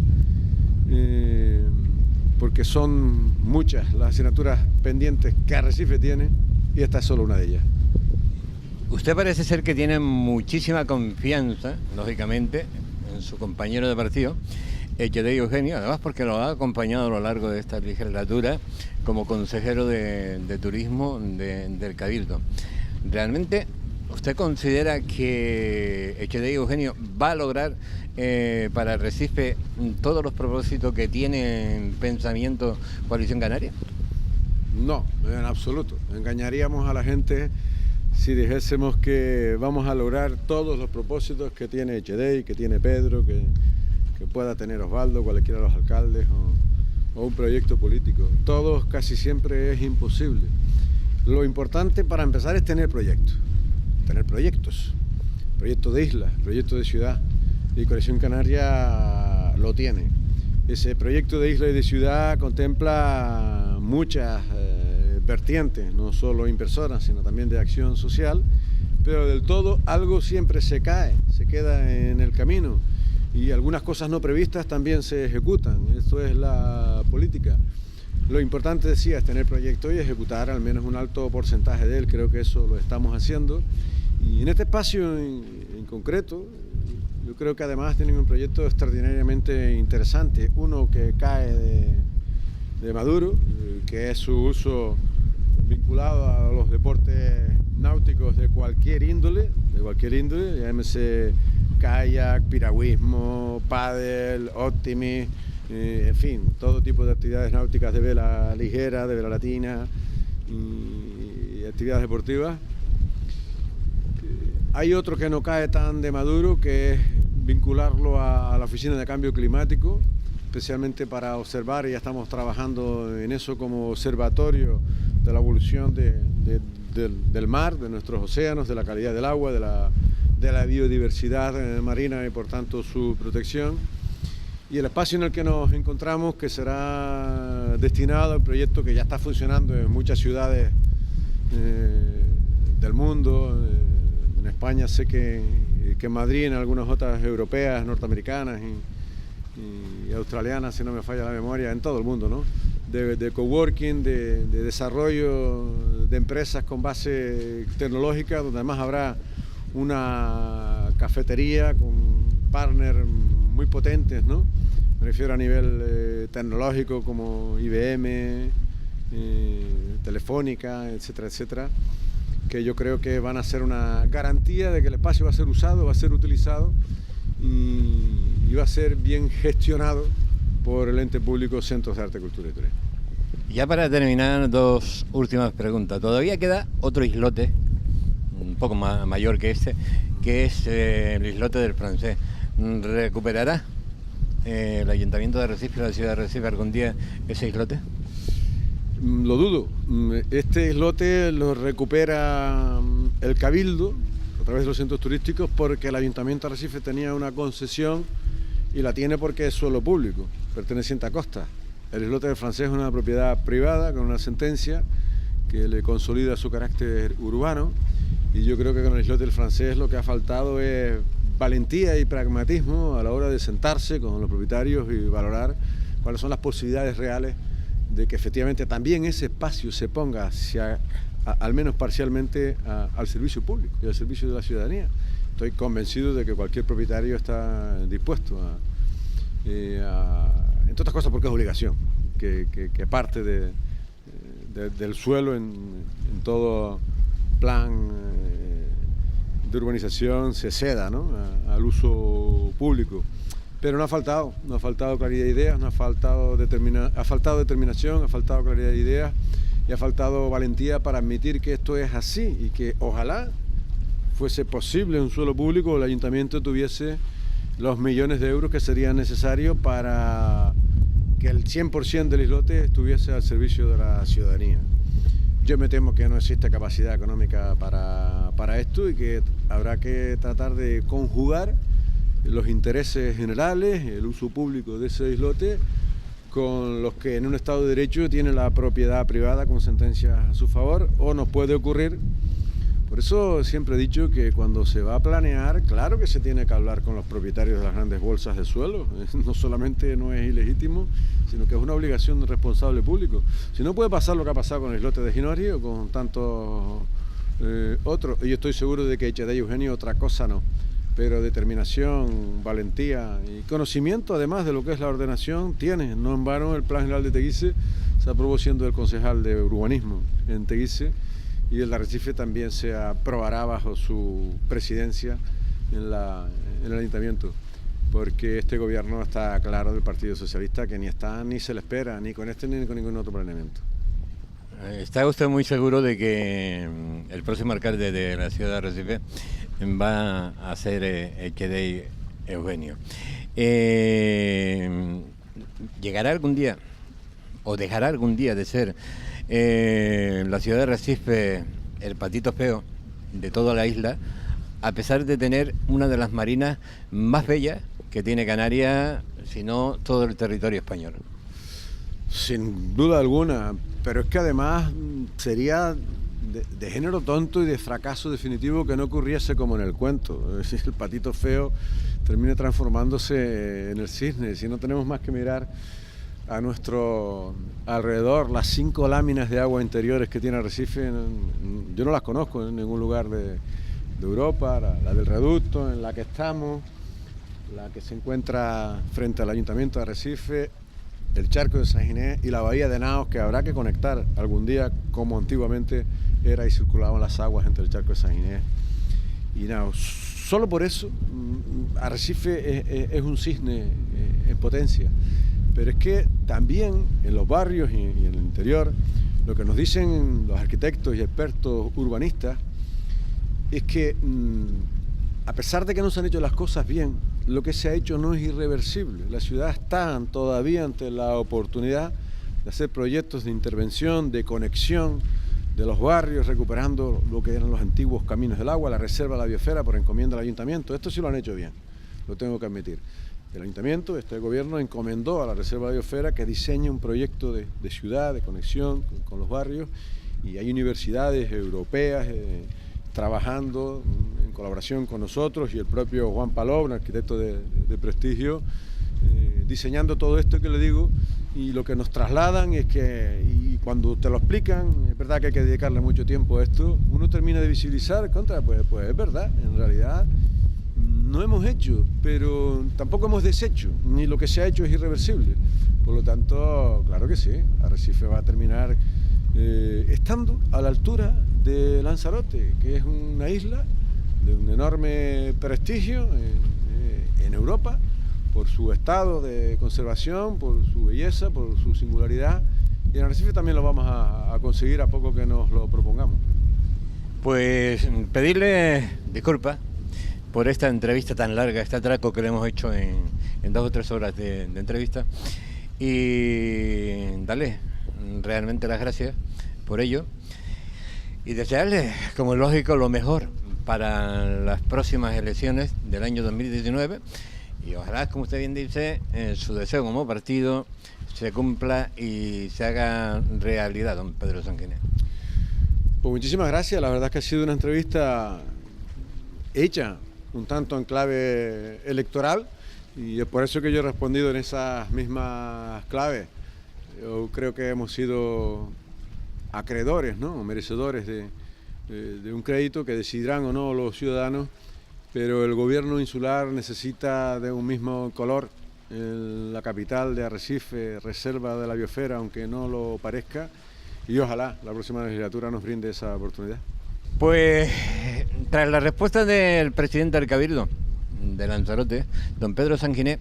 porque son muchas las asignaturas pendientes que Arrecife tiene, y esta es solo una de ellas. Usted parece ser que tiene muchísima confianza, lógicamente, en su compañero de partido, Echedei Eugenio, además porque lo ha acompañado a lo largo de esta legislatura como consejero de turismo del Cabildo. ¿Realmente usted considera que Echedei Eugenio va a lograr para Recife todos los propósitos que tiene en pensamiento Coalición Canaria? No, en absoluto. Engañaríamos a la gente si dijésemos que vamos a lograr todos los propósitos que tiene Echedei, que tiene Pedro, que pueda tener Osvaldo, cualquiera de los alcaldes, o un proyecto político. Todos casi siempre es imposible. Lo importante para empezar es tener proyectos, proyectos de isla, proyectos de ciudad. Y Coalición Canaria lo tiene. Ese proyecto de isla y de ciudad contempla muchas vertientes, no solo inversoras, sino también de acción social, pero del todo algo siempre se cae, se queda en el camino y algunas cosas no previstas también se ejecutan. Esto es la política. Lo importante, decía, es tener proyecto y ejecutar al menos un alto porcentaje de él. Creo que eso lo estamos haciendo. Y en este espacio en concreto, yo creo que además tienen un proyecto extraordinariamente interesante. Uno que cae de Maduro, que es su uso vinculado a los deportes náuticos de cualquier índole, llámese kayak, piragüismo, pádel, optimis, en fin, todo tipo de actividades náuticas de vela ligera, de vela latina y actividades deportivas. Hay otro que no cae tan de Maduro, que es vincularlo a la Oficina de Cambio Climático, especialmente para observar, y ya estamos trabajando en eso como observatorio de la evolución del mar, de nuestros océanos, de la calidad del agua, de la biodiversidad marina y por tanto su protección. Y el espacio en el que nos encontramos, que será destinado al proyecto que ya está funcionando en muchas ciudades del mundo. En España sé que en Madrid, en algunas otras europeas, norteamericanas y australianas, si no me falla la memoria, en todo el mundo, ¿no? De coworking, de desarrollo de empresas con base tecnológica, donde además habrá una cafetería con partners muy potentes, ¿no? Me refiero a nivel tecnológico, como IBM, Telefónica, etcétera, etcétera, que yo creo que van a ser una garantía de que el espacio va a ser usado, va a ser utilizado y va a ser bien gestionado por el ente público Centros de Arte, Cultura y Turismo. Ya para terminar, dos últimas preguntas. Todavía queda otro islote, un poco mayor que este, que es el islote del Francés. ¿Recuperará el Ayuntamiento de Arrecife, la ciudad de Arrecife, algún día ese islote? Lo dudo. Este islote lo recupera el Cabildo a través de los centros turísticos, porque el Ayuntamiento de Arrecife tenía una concesión y la tiene porque es suelo público, perteneciente a Costa. El islote del Francés es una propiedad privada con una sentencia que le consolida su carácter urbano, y yo creo que con el islote del Francés lo que ha faltado es valentía y pragmatismo a la hora de sentarse con los propietarios y valorar cuáles son las posibilidades reales de que efectivamente también ese espacio se ponga al menos parcialmente al servicio público y al servicio de la ciudadanía. Estoy convencido de que cualquier propietario está dispuesto entre otras cosas porque es obligación, que parte del suelo en todo plan de urbanización se ceda, ¿no?, al uso público. Pero no ha faltado claridad de ideas, ha faltado determinación, ha faltado claridad de ideas y ha faltado valentía para admitir que esto es así y que ojalá fuese posible en un suelo público el ayuntamiento tuviese los millones de euros que serían necesarios para que el 100% del islote estuviese al servicio de la ciudadanía. Yo me temo que no existe capacidad económica para esto y que habrá que tratar de conjugar los intereses generales, el uso público de ese islote, con los que en un Estado de Derecho tienen la propiedad privada con sentencias a su favor, o nos puede ocurrir. Por eso siempre he dicho que cuando se va a planear, claro que se tiene que hablar con los propietarios de las grandes bolsas de suelo. No solamente no es ilegítimo, sino que es una obligación del responsable público. Si no, puede pasar lo que ha pasado con el islote de Ginori o con tantos otros. Y yo estoy seguro de que Echedey Eugenio otra cosa no. Pero determinación, valentía y conocimiento además de lo que es la ordenación tiene. No en vano el Plan General de Teguise se aprobó siendo el concejal de urbanismo en Teguise, y el de Arrecife también se aprobará bajo su presidencia en el ayuntamiento, porque este gobierno está claro del Partido Socialista que ni está ni se le espera, ni con este ni con ningún otro planeamiento. ¿Está usted muy seguro de que el próximo alcalde de la ciudad de Arrecife va a ser Echedey Eugenio? ¿Llegará algún día o dejará algún día de ser la ciudad de Arrecife el patito feo de toda la isla, a pesar de tener una de las marinas más bellas que tiene Canarias, sino todo el territorio español. Sin duda alguna, pero es que además sería de género tonto y de fracaso definitivo que no ocurriese como en el cuento. Es decir, el patito feo termine transformándose en el cisne. Si no tenemos más que mirar a nuestro alrededor, las 5 láminas de agua interiores que tiene Arrecife, yo no las conozco en ningún lugar de Europa, la del reducto en la que estamos, la que se encuentra frente al Ayuntamiento de Arrecife, el charco de San Ginés y la bahía de Naos, que habrá que conectar algún día como antiguamente era y circulaban las aguas entre el charco de San Ginés y Naos. Solo por eso Arrecife es un cisne en potencia, pero es que también en los barrios y en el interior lo que nos dicen los arquitectos y expertos urbanistas es que a pesar de que no se han hecho las cosas bien, lo que se ha hecho no es irreversible. La ciudad está todavía ante la oportunidad de hacer proyectos de intervención, de conexión de los barrios, recuperando lo que eran los antiguos caminos del agua, la reserva de la biosfera por encomienda del ayuntamiento. Esto sí lo han hecho bien, lo tengo que admitir. El ayuntamiento, este gobierno, encomendó a la reserva de la biosfera que diseñe un proyecto de ciudad, de conexión con los barrios, y hay universidades europeas trabajando en colaboración con nosotros y el propio Juan Paló, un arquitecto de prestigio, diseñando todo esto que le digo, y lo que nos trasladan es que, y cuando te lo explican, es verdad que hay que dedicarle mucho tiempo a esto, uno termina de visibilizar, pues es verdad, en realidad no hemos hecho, pero tampoco hemos deshecho, ni lo que se ha hecho es irreversible. Por lo tanto, claro que sí, Arrecife va a terminar estando a la altura de Lanzarote, que es una isla de un enorme prestigio en Europa, por su estado de conservación, por su belleza, por su singularidad, y en Arrecife también lo vamos a conseguir a poco que nos lo propongamos. Pues pedirle disculpas por esta entrevista tan larga, este atraco que le hemos hecho en 2 o 3 horas de entrevista, y darle realmente las gracias por ello y desearle, como es lógico, lo mejor para las próximas elecciones del año 2019, y ojalá, como usted bien dice, su deseo como partido se cumpla y se haga realidad, don Pedro Sanguinés. Pues muchísimas gracias, la verdad es que ha sido una entrevista hecha un tanto en clave electoral, y es por eso que yo he respondido en esas mismas claves. Yo creo que hemos sido acreedores, ¿no?, merecedores de un crédito que decidirán o no los ciudadanos, pero el gobierno insular necesita de un mismo color. La capital de Arrecife, reserva de la biosfera, aunque no lo parezca, y ojalá la próxima legislatura nos brinde esa oportunidad. Pues tras la respuesta del presidente del Cabildo de Lanzarote, don Pedro Sanguinés,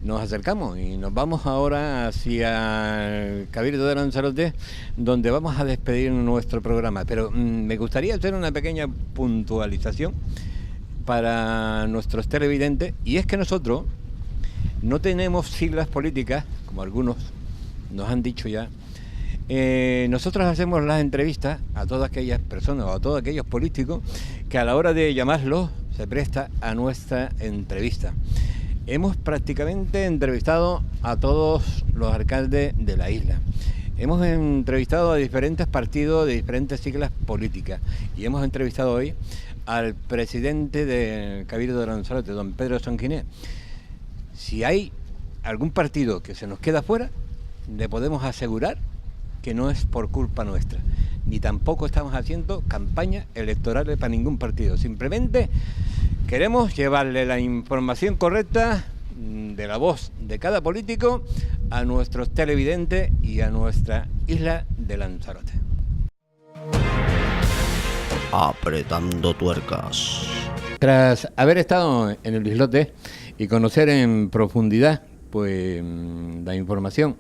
nos acercamos y nos vamos ahora hacia el Cabildo de Lanzarote, donde vamos a despedir nuestro programa. Pero me gustaría hacer una pequeña puntualización para nuestros televidentes, y es que nosotros no tenemos siglas políticas, como algunos nos han dicho ya. Nosotros hacemos las entrevistas a todas aquellas personas o a todos aquellos políticos que a la hora de llamarlos se presta a nuestra entrevista. Hemos prácticamente entrevistado a todos los alcaldes de la isla. Hemos entrevistado a diferentes partidos de diferentes siglas políticas, y hemos entrevistado hoy al presidente del Cabildo de Lanzarote, don Pedro Sanguinés. Si hay algún partido que se nos queda fuera, le podemos asegurar que no es por culpa nuestra, ni tampoco estamos haciendo campañas electorales para ningún partido. Simplemente queremos llevarle la información correcta de la voz de cada político a nuestros televidentes y a nuestra isla de Lanzarote. Apretando tuercas. Tras haber estado en el islote y conocer en profundidad pues la información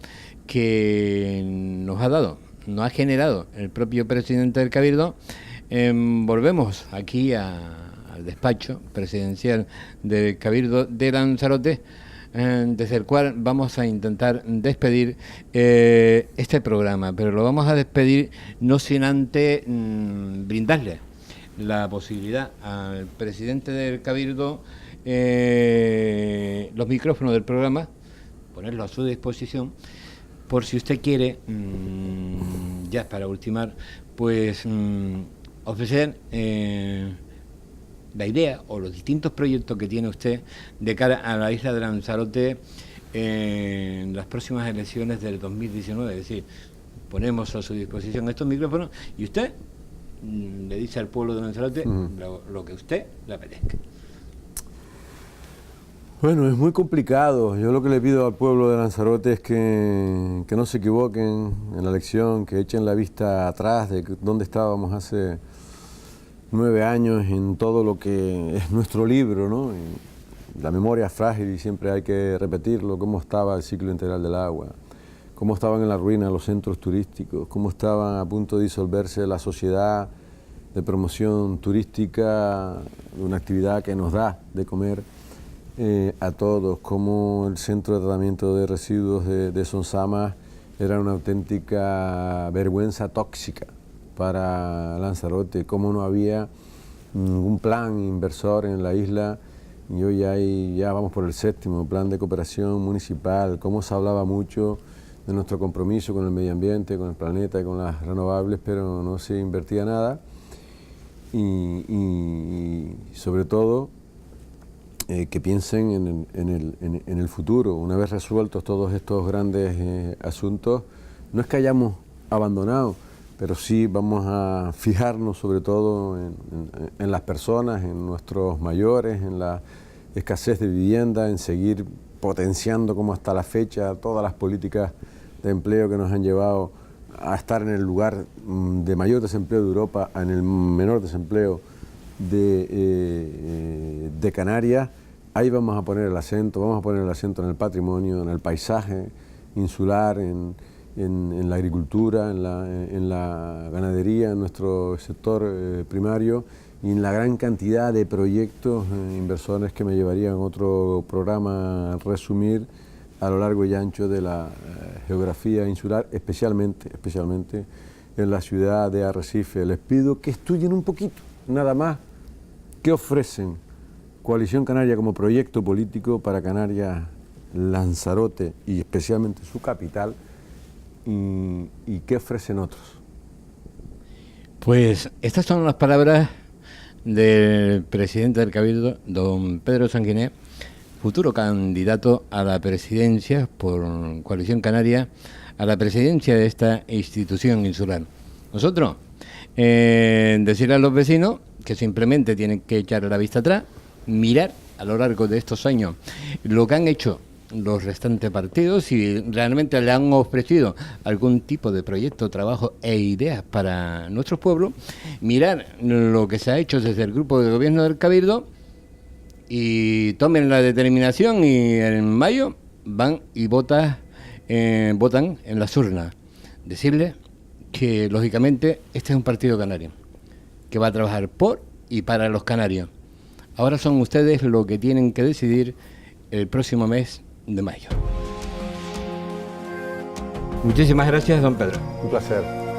que nos ha generado el propio presidente del Cabildo, volvemos aquí al despacho presidencial del Cabildo de Lanzarote, desde el cual vamos a intentar despedir este programa, pero lo vamos a despedir no sin antes brindarle la posibilidad al presidente del Cabildo, los micrófonos del programa, ponerlo a su disposición, por si usted quiere, ya para ultimar, pues ofrecer la idea o los distintos proyectos que tiene usted de cara a la isla de Lanzarote en las próximas elecciones del 2019. Es decir, ponemos a su disposición estos micrófonos y usted le dice al pueblo de Lanzarote lo que usted le apetezca. Bueno, es muy complicado. Yo lo que le pido al pueblo de Lanzarote es que no se equivoquen en la elección, que echen la vista atrás de dónde estábamos hace 9 años en todo lo que es nuestro libro, ¿no? Y la memoria es frágil y siempre hay que repetirlo, cómo estaba el ciclo integral del agua, cómo estaban en la ruina los centros turísticos, cómo estaban a punto de disolverse la sociedad de promoción turística, una actividad que nos da de comer a todos, cómo el centro de tratamiento de residuos de Sonsama era una auténtica vergüenza tóxica para Lanzarote, cómo no había ningún plan inversor en la isla, y hoy ya vamos por el 7º plan de cooperación municipal, cómo se hablaba mucho de nuestro compromiso con el medio ambiente, con el planeta y con las renovables, pero no se invertía nada, y sobre todo que piensen en el futuro. Una vez resueltos todos estos grandes asuntos, no es que hayamos abandonado, pero sí vamos a fijarnos sobre todo en las personas, en nuestros mayores, en la escasez de vivienda, en seguir potenciando como hasta la fecha todas las políticas de empleo que nos han llevado a estar en el lugar de mayor desempleo de Europa, en el menor desempleo de Canarias. Ahí vamos a poner el acento en el patrimonio, en el paisaje insular, en la agricultura, en la ganadería, en nuestro sector primario, y en la gran cantidad de proyectos inversores que me llevarían a otro programa a resumir a lo largo y ancho de la geografía insular, especialmente en la ciudad de Arrecife. Les pido que estudien un poquito, nada más, qué ofrecen Coalición Canaria como proyecto político para Canarias, Lanzarote y especialmente su capital, y qué ofrecen otros. Pues estas son las palabras del presidente del Cabildo, don Pedro Sanguinet, futuro candidato a la presidencia por Coalición Canaria, a la presidencia de esta institución insular. Nosotros, decirle a los vecinos que simplemente tienen que echar la vista atrás, mirar a lo largo de estos años lo que han hecho los restantes partidos, y realmente le han ofrecido algún tipo de proyecto, trabajo e ideas para nuestros pueblos, mirar lo que se ha hecho desde el grupo de gobierno del Cabildo y tomen la determinación, y en mayo van y votan en las urnas. Decirles que lógicamente este es un partido canario que va a trabajar por y para los canarios. Ahora son ustedes los que tienen que decidir el próximo mes de mayo. Muchísimas gracias, don Pedro. Un placer.